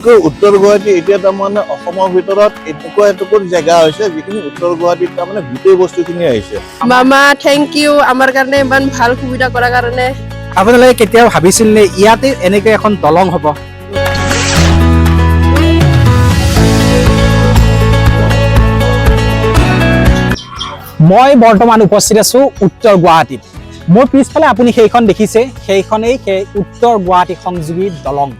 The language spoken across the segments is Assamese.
উত্তৰ গুৱাহাটী এতিয়া তাৰমানে অসমৰ ভিতৰত এটুকুৰ জেগা হৈছে যিখিনি উত্তৰ গুৱাহাটীত তাৰমানে গোটেই বস্তুখিনি আহিছে। মামা থেংক ইউ আমাৰ কাৰণে ইমান ভাল সুবিধা কৰাৰ কাৰণে। আপোনালোকে কেতিয়াও ভাবিছিল নে ইয়াতে এনেকৈ এখন দলং হ'ব? মই বৰ্তমান উপস্থিত আছোঁ উত্তৰ গুৱাহাটীত। মোৰ পিছফালে আপুনি সেইখন দেখিছে, সেইখনেই সেই উত্তৰ গুৱাহাটী সংযোগী দলং।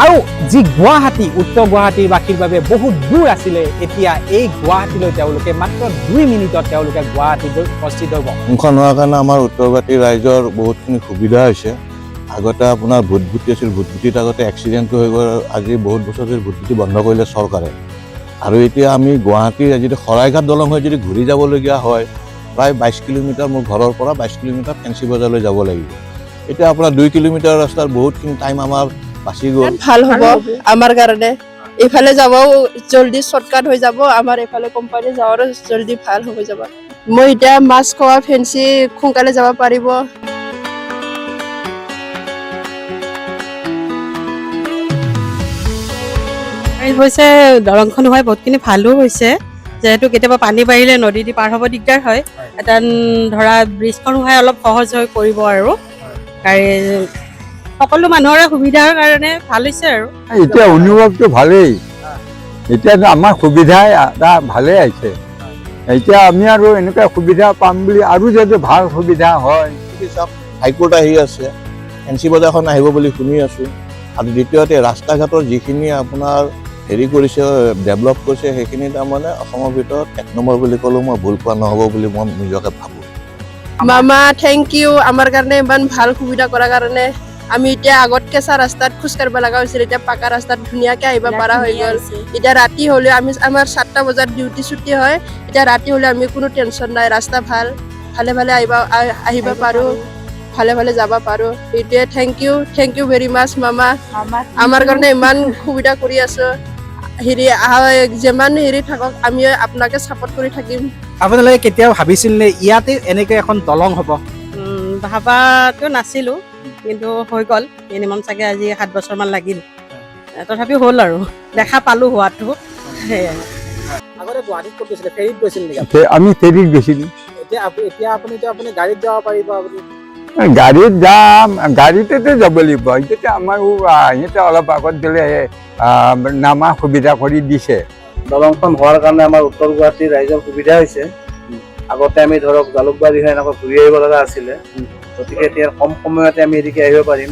আৰু যি গুৱাহাটী উত্তৰ গুৱাহাটীৰ বাসীৰ বাবে বহুত দূৰ আছিলে, এতিয়া এই গুৱাহাটীলৈ তেওঁলোকে মাত্ৰ 2 মিনিটত তেওঁলোকে গুৱাহাটীত উপস্থিত হ'ব। সংখ্যা নোহোৱাৰ কাৰণে আমাৰ উত্তৰ গুৱাহাটী ৰাইজৰ বহুতখিনি সুবিধা হৈছে। আগতে আপোনাৰ ভূতভুটি আছিল, ভূতভুটিত আগতে এক্সিডেণ্টটো হৈ গ'ল। আজি বহুত বছৰ ধৰি ভূতভুটি বন্ধ কৰিলে চৰকাৰে। আৰু এতিয়া আমি গুৱাহাটীৰ যদি শৰাইঘাট দলং হৈ যদি ঘূৰি যাবলগীয়া হয়, প্ৰায় 22 কিলোমিটাৰ মোৰ ঘৰৰ পৰা 22 কিলোমিটাৰ ফেঞ্চি বজাৰলৈ যাব লাগিব। এতিয়া আপোনাৰ 2 কিলোমিটাৰ ৰাস্তাৰ বহুতখিনি টাইম আমাৰ বাচি গ'ল। ভাল হ'ব আমাৰ কাৰণে। এইফালে যাবও জলদি শ্বৰ্টকাট হৈ যাব, আমাৰ এইফালে কোম্পানী যাওঁৰো জলদি ভাল হৈ যাব। মই এতিয়া মাছ খোৱা ফেঞ্চি সোনকালে যাব পাৰিব। হৈছে দলংখন হোৱাই বহুতখিনি ভালো হৈছে, যিহেতু কেতিয়াবা পানী বাঢ়িলে নদী দি পাৰ হ'ব দিগদাৰ হয়। এটা ধৰা ব্ৰিজখন হোৱাই অলপ সহজ হৈ পৰিব আৰু গাড়ী সকলো মানুহৰে সুবিধাৰ কাৰণে ভাল হৈছে আৰু এতিয়া অনুভৱটো ভালেই। এতিয়া আমাৰ সুবিধা এটা ভালেই আহিছে। এতিয়া আমি আৰু এনেকুৱা সুবিধা পাম বুলি আৰু যদি ভাল সুবিধা হয়। হাইকোৰ্ট আহি আছে, ফেঞ্চি বজাৰখন আহিব বুলি শুনি আছোঁ। আৰু দ্বিতীয়তে ৰাস্তা ঘাটৰ যিখিনি আপোনাৰ হেৰি কৰিছে, ডেভেলপ কৰিছে, সেইখিনি তাৰমানে অসমৰ ভিতৰত 1 নম্বৰ বুলি ক'লেও মই ভুল পোৱা নহ'ব বুলি মই নিজকে ভাবোঁ। মামা থেংক ইউ আমাৰ কাৰণে ইমান ভাল সুবিধা কৰাৰ কাৰণে। আমি এতিয়া আগত কেঁচা ৰাস্তাত খোজ কাঢ়িব লগা হৈছিল, এতিয়া পাকা ৰাস্তাত ধুনীয়াকৈ আহিব পৰা হৈ গ'ল। এতিয়া ৰাতি হ'লে আমাৰ 7টা বজাত ডিউটি ছুটি হয়, এতিয়া ৰাতি হ'লে আমি কোনো টেনশ্যন নাই। ৰাস্তা ভাল, ভালে ভালে আহিব পাৰোঁ, ভালে ভালে যাব পাৰোঁ। এতিয়া থেংক ইউ ভেৰি মাছ মামা। আমাৰ কাৰণে ইমান সুবিধা কৰি আছোঁ। যিমান থাকক আমি আপোনাকে ছাপোৰ্ট কৰি থাকিম। আপোনালোকে কেতিয়াও ভাবিছিল নে ইয়াতে এনেকৈ এখন দলং হ'ব? ভাবাটো নাছিলোঁ, কিন্তু হৈ গ'ল। মিনিমাম চাগে আজি 7 বছৰমান লাগিল, তথাপিও হ'ল আৰু দেখা পালোঁ হোৱাটো। সেয়াই। আগতে গুৱাহাটীত ক'ত গৈছিলে? ফেৰীত গৈছিল নেকি? আমি ফেৰীত গৈছিলোঁ। এতিয়া আপুনি গাড়ীত যাব পাৰিব। আপুনি গাড়ীত যাম, গাড়ীতেতো যাব লাগিব। এতিয়া আমাৰ সিহঁতে অলপ আগত গ'লে নামা সুবিধা কৰি দিছে। দলংখন হোৱাৰ কাৰণে আমাৰ উত্তৰ গুৱাহাটীৰ ৰাইজৰ সুবিধা হৈছে। আগতে আমি ধৰক জালুকবাৰী হৈ এনেকৈ ঘূৰি আহিব লগা আছিলে, গতিকে এতিয়া কম সময়তে আমি এদিকে আহিব পাৰিম।